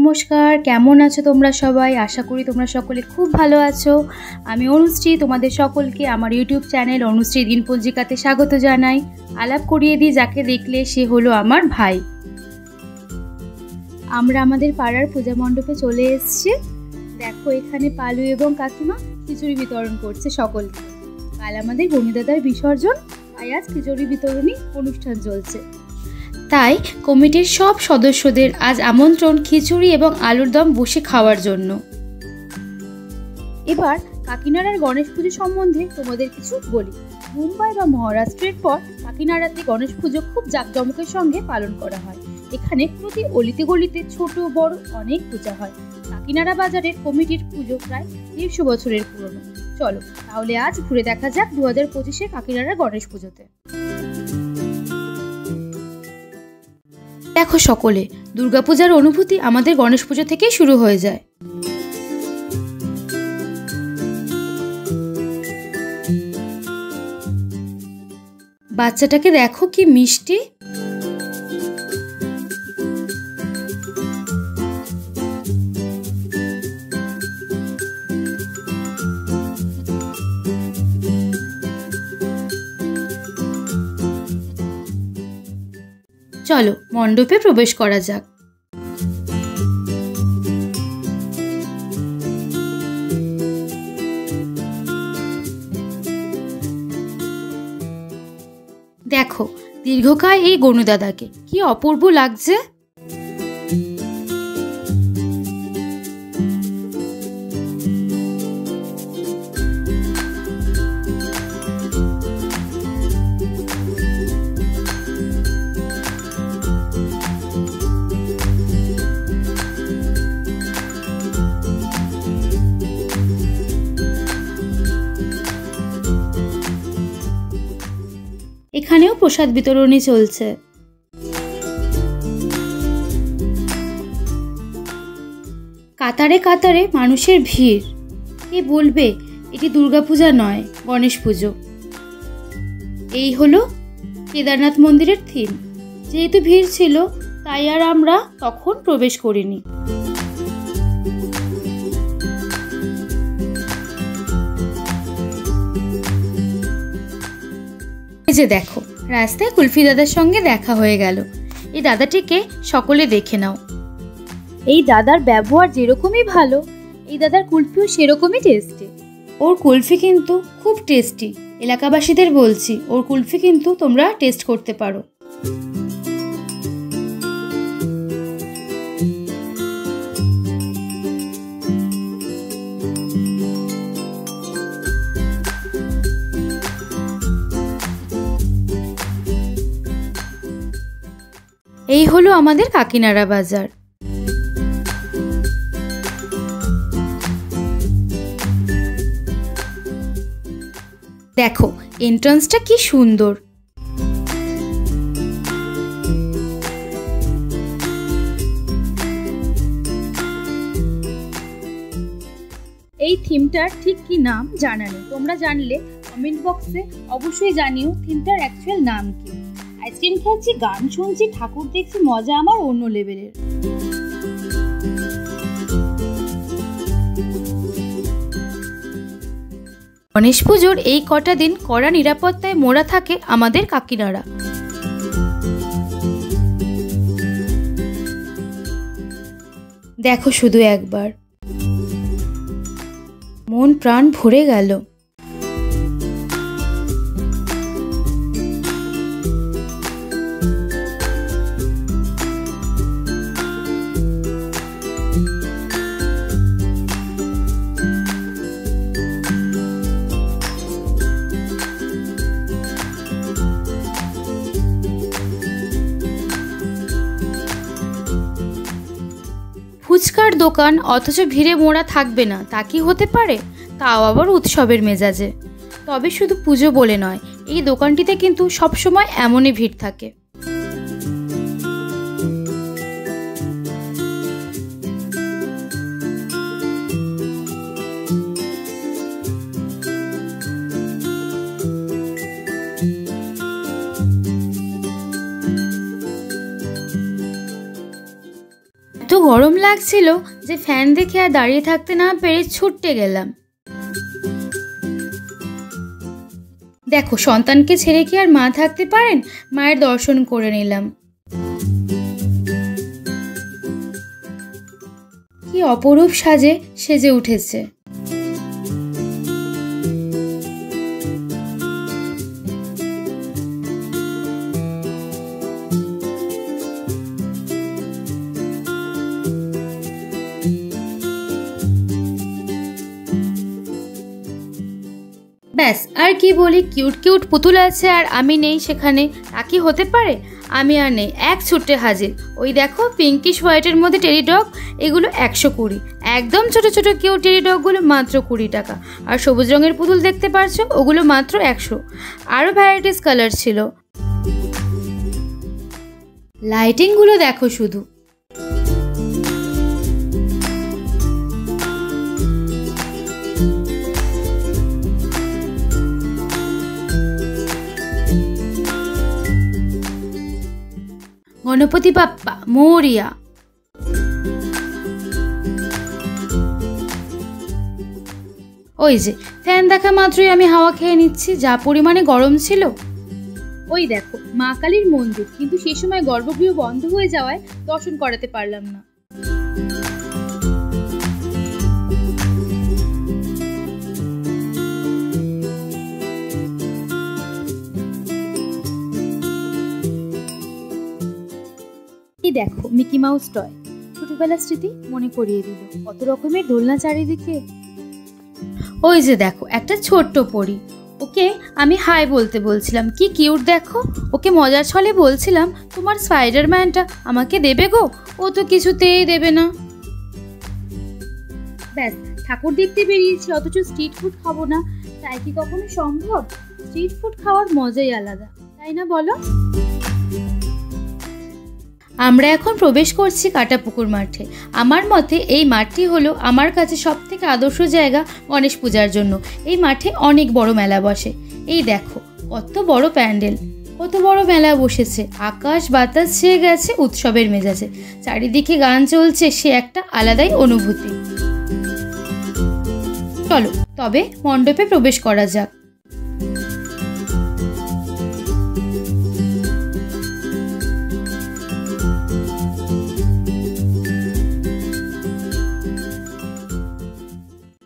নমস্কার, কেমন আছো তোমরা সবাই? আশা করি তোমরা সকলে খুব ভালো আছো। আমি অনুশ্রী, তোমাদের সকলকে আমার ইউটিউব চ্যানেল অনুশ্রী দিনপঞ্জিকাতে স্বাগত জানাই। আলাপ করিয়ে দিই যাকে দেখলে সে হলো আমার ভাই। আমরা আমাদের পাড়ার পূজা মণ্ডপে চলে এসেছি। দেখো, এখানে পালু এবং কাকিমা খিচুড়ি বিতরণ করছে সকলকে। কাল আমাদের গণিদাদার বিসর্জন, তাই আজ খিচুড়ি বিতরণী অনুষ্ঠান চলছে। তাই কমিটির সব সদস্যদের আজ আমন্ত্রণ খিচুড়ি এবং আলুর দম বসে খাওয়ার জন্য। এবার কাকিনাড়ার গণেশ পুজো সম্বন্ধে তোমাদের কিছু বলি। মুম্বাই বা মহারাষ্ট্রের পর কাকিনাড়াতে গণেশ পুজো খুব জাঁকজমকের সঙ্গে পালন করা হয়। এখানে প্রতি অলিতে গলিতে ছোট বড় অনেক পূজা হয়। কাকিনাড়া বাজারের কমিটির পুজো প্রায় 150 বছরের পুরনো। চলো তাহলে আজ ঘুরে দেখা যাক 2025-এর কাকিনাড়ার গণেশ পুজোতে। দেখো সকলে, দুর্গাপূজার অনুভূতি আমাদের গণেশ পুজো থেকেই শুরু হয়ে যায়। বাচ্চাটাকে দেখো কি মিষ্টি। চলো মণ্ডপে প্রবেশ করা যাক। দেখো দীর্ঘকায় এই গণুদাদাকে কি অপূর্ব লাগছে। এখানেও প্রসাদ বিতরণী চলছে। কাতারে কাতারে মানুষের ভিড়। কে বলবে এটি দুর্গাপূজা নয়, গণেশ পুজো। এই হলো কেদারনাথ মন্দিরের থিম। যেহেতু ভিড় ছিল তাই আর আমরা তখন প্রবেশ করিনি। এই যে দেখো, রাস্তায় কুলফি দাদার সঙ্গে দেখা হয়ে গেল। এই দাদাটিকে সকলে দেখে নাও। এই দাদার ব্যবহার যেরকমই ভালো, এই দাদার কুলফিও সেরকমই টেস্টি। ওর কুলফি কিন্তু খুব টেস্টি। এলাকাবাসীদের বলছি, ওর কুলফি কিন্তু তোমরা টেস্ট করতে পারো। এই হলো আমাদের কাকিনাড়া বাজার। দেখো এন্ট্রান্সটা কি সুন্দর। এই থিমটার ঠিক কি নাম জানা নেই, তোমরা জানলে কমেন্ট বক্সে অবশ্যই জানিও থিমটার অ্যাকচুয়াল নাম কি। আইসক্রিম খাচ্ছি, গান শুনছি, ঠাকুর দেখছি, মজা আমার অন্য লেভেলের। গণেশ পুজোর এই কটা দিন কড়া নিরাপত্তায় মোড়া থাকে আমাদের কাকিনাড়া। দেখো শুধু একবার, মন প্রাণ ভরে গেল। ফুচকার দোকান অথচ ভিড়ে মোড়া থাকবে না, তা কি হতে পারে? তাও আবার উৎসবের মেজাজে। তবে শুধু পুজো বলে নয়, এই দোকানটিতে কিন্তু সবসময় এমনই ভিড় থাকে। গরম লাগছিল যে ফ্যান দেখে আর দাঁড়িয়ে থাকতে না পেরে ছুটতে গেলাম। দেখো, সন্তানকে ছেড়ে কি আর মা থাকতে পারেন? মায়ের দর্শন করে নিলাম। কি অপরূপ সাজে সেজে উঠেছে। ব্যাস, আর কি বলি, কিউট কিউট পুতুল আছে আর আমি নেই সেখানে, তা কি হতে পারে? আমি আর নেই, এক ছুটে হাজির। ওই দেখো, পিঙ্কিশ হোয়াইটের মধ্যে টেরি ডগ, এগুলো 120। একদম ছোট ছোট কিউট টেরি ডগগুলো মাত্র 20 টাকা। আর সবুজ রঙের পুতুল দেখতে পারছো, ওগুলো মাত্র 100। আরও ভ্যারাইটিস কালার ছিল। লাইটিংগুলো দেখো শুধু। গণপতি বাপ্পা মোরিয়া। ওই যে ফ্যান দেখা মাত্রই আমি হাওয়া খেয়ে নিচ্ছি, যা পরিমাণে গরম ছিল। ওই দেখো মা কালীর মন্দির, কিন্তু সেই সময় গর্ভগৃহ বন্ধ হয়ে যাওয়ায় দর্শন করাতে পারলাম না। দেখো মিকি মাউস টয়, ছোটবেলার স্মৃতি মনে করিয়ে দিল। কত রকমের দোলনা চারিদিকে। ওই যে দেখো একটা ছোট্ট পরী, ওকে আমি হাই বলতে বলছিলাম, কি কিউট দেখো। ওকে মজার ছলে বলছিলাম, তোমার স্পাইডারম্যানটা আমাকে দেবে গো? ও তো কিছুতেই দেবে না। ব্যাস, ঠাকুর দেখতে বেরিয়েছি অথচ স্ট্রিট ফুড খাবো না, তাই কি কখনো সম্ভব? স্ট্রিট ফুড খাওয়ার মজাই আলাদা, তাই না বলো? আমরা এখন প্রবেশ করছি কাটাপুকুর মাঠে। আমার মতে এই মাঠটি হলো আমার কাছে সবথেকে আদর্শ জায়গা গণেশ পূজার জন্য। এই মাঠে অনেক বড় মেলা বসে। এই দেখো কত বড় প্যান্ডেল, কত বড় মেলা বসেছে। আকাশ বাতাস ছেয়ে গেছে উৎসবের মেজাজে। চারিদিকে গান চলছে, সে একটা আলাদাই অনুভূতি। চলো তবে মণ্ডপে প্রবেশ করা যাক।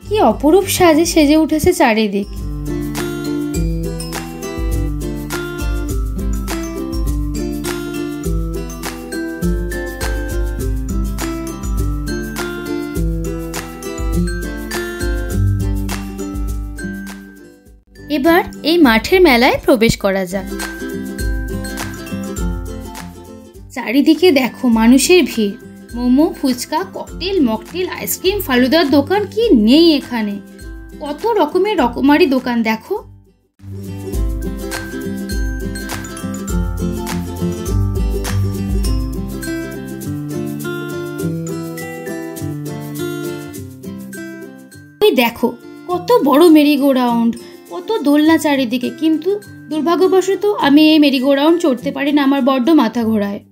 কি অপরূপ সাজে সেজে উঠেছে চারিদিক। এবার এই মাঠের মেলায় প্রবেশ করা যাক। চারিদিকে দেখো মানুষের ভিড়। Momo, fuchka, cocktail, mocktail, ice cream, ফালুদার দোকান কি নেই এখানে। কত রকমের রকমারি দোকান দেখো। ওই দেখো কত বড় মেরিগো রাউন্ড, কত দোলনা চারিদিকে। কিন্তু দুর্ভাগ্যবশত আমি এই মেরিগো রাউন্ড চড়তে পারি না, আমার বড্ড মাথা ঘোরায়।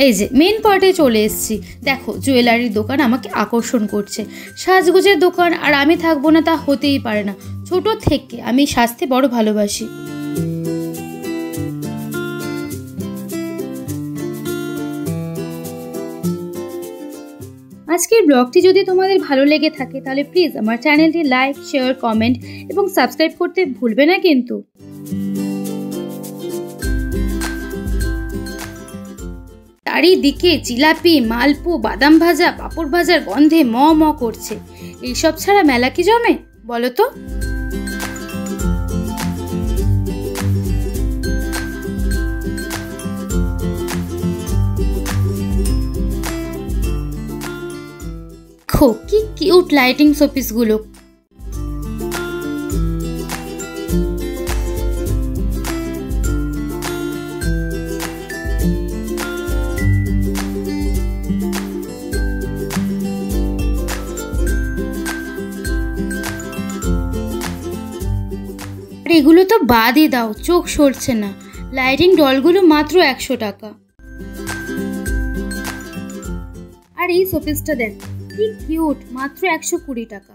এই যে মেন পার্টে চলে এসেছি। দেখো জুয়েলারির দোকান আমাকে আকর্ষণ করছে। সাজগোজের দোকান, আর আমি থাকবো না তা হতেই পারে না। ছোট থেকে আমি সাজতে বড় ভালোবাসি। আজকের ব্লগটি যদি তোমাদের ভালো লেগে থাকে তাহলে প্লিজ আমার চ্যানেলটি লাইক, শেয়ার, কমেন্ট এবং সাবস্ক্রাইব করতে ভুলবে না কিন্তু। চারিদিকে জিলাপি, মালপো, বাদাম ভাজা, পাঁপড় ভাজার গন্ধে ম ম করছে। এইসব ছাড়া মেলা কি জমে বলো তো? দেখো কি কিউট লাইটিং শোপিস গুলো। এগুলো তো বাদই দাও, চোখ সরছে না। লাইটিং ডলগুলো মাত্র 100 টাকা। আর এই শোপিসটা দেখ, কি কিউট, মাত্র 120 টাকা।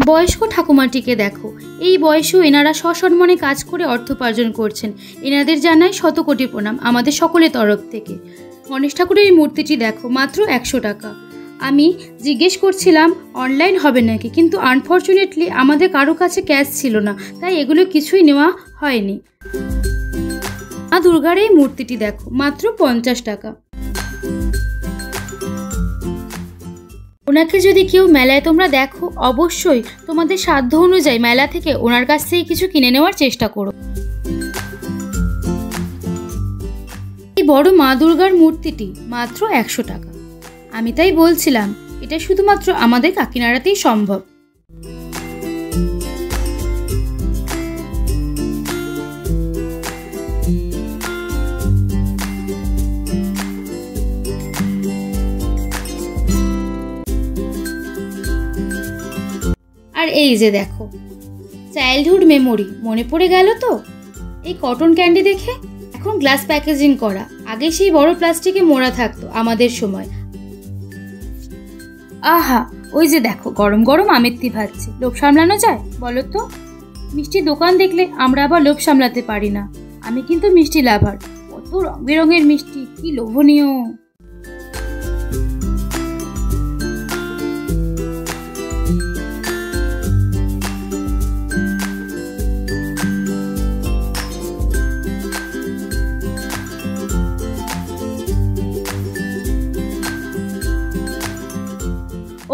বয়স্ক ঠাকুমাটিকে দেখো, এই বয়সেও এনারা সসম্মানে কাজ করে অর্থ উপার্জন করছেন। এনাদের জানাই শত কোটি প্রণাম আমাদের সকলের তরফ থেকে। গণেশ ঠাকুরের এই মূর্তিটি দেখো, মাত্র 100 টাকা। আমি জিজ্ঞেস করছিলাম অনলাইন হবে নাকি, কিন্তু আনফর্চুনেটলি আমাদের কারো কাছে ক্যাশ ছিল না, তাই এগুলো কিছুই নেওয়া হয়নি। মা দুর্গার এই মূর্তিটি দেখো, মাত্র 50 টাকা। ওনাকে যদি কেউ মেলায় তোমরা দেখো, অবশ্যই তোমাদের সাধ্য অনুযায়ী মেলা থেকে ওনার কাছ থেকে কিছু কিনে নেওয়ার চেষ্টা করো। এই বড় মা দুর্গার মূর্তিটি মাত্র 100 টাকা। আমি তাই বলছিলাম এটা শুধুমাত্র আমাদের কাকিনাড়াতেই সম্ভব। আর এই যে দেখো, চাইল্ডহুড মেমোরি মনে পড়ে গেল তো। এই কটন ক্যান্ডি দেখে, এখন গ্লাস প্যাকেজিং করা, আগে সেই বড় প্লাস্টিকে মোড়া থাকতো আমাদের সময়। আহা, ওই যে দেখো গরম গরম আমেত্তি ভাজছে, লোভ সামলানো যায় বলো তো? মিষ্টির দোকান দেখলে আমরা আবার লোভ সামলাতে পারি না। আমি কিন্তু মিষ্টি লাভার, কত রং বেরঙের মিষ্টি, কি লোভনীয়।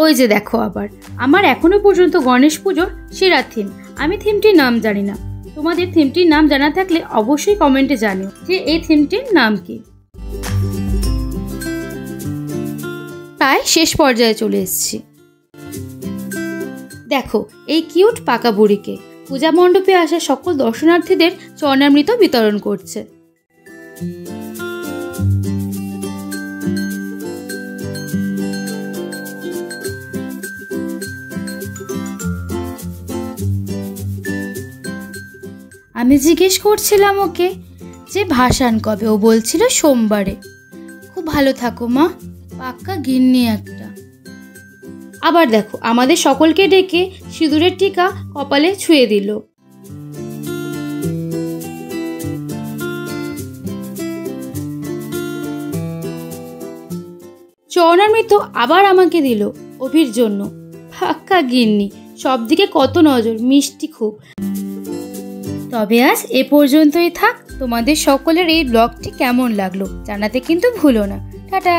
ওই যে দেখো, আবার আমার এখনো পর্যন্ত গণেশ পুজোর সেরা থিম। আমি থিমটির নাম জানি না, তোমাদের থিমটির নাম জানা থাকলে অবশ্যই কমেন্টে জানিও যে এই থিমটির নাম কি। তাই শেষ পর্যায়ে চলে এসেছি। দেখো এই কিউট পাকা বুড়িকে পূজা মণ্ডপে আসা সকল দর্শনার্থীদের চরণামৃত বিতরণ করছে। আমি জিজ্ঞেস করছিলাম ওকে যে ভাসান কবে, ও বলছিল সোমবারে। খুব ভালো থাকো মা, পাক্কা গিন্নি একটা। আবার দেখো আমাদের সকলকে ডেকে সিঁদুরের টিকা কপালে ছুঁয়ে দিল। চরণামৃত আবার আমাকে দিল অভির জন্য। পাক্কা গিন্নি, সব দিকে কত নজর, মিষ্টি খুব। তবে আজ এ পর্যন্তই থাক। তোমাদের সকলের এই ব্লগটি কেমন লাগলো জানাতে কিন্তু ভুলো না। টাটা।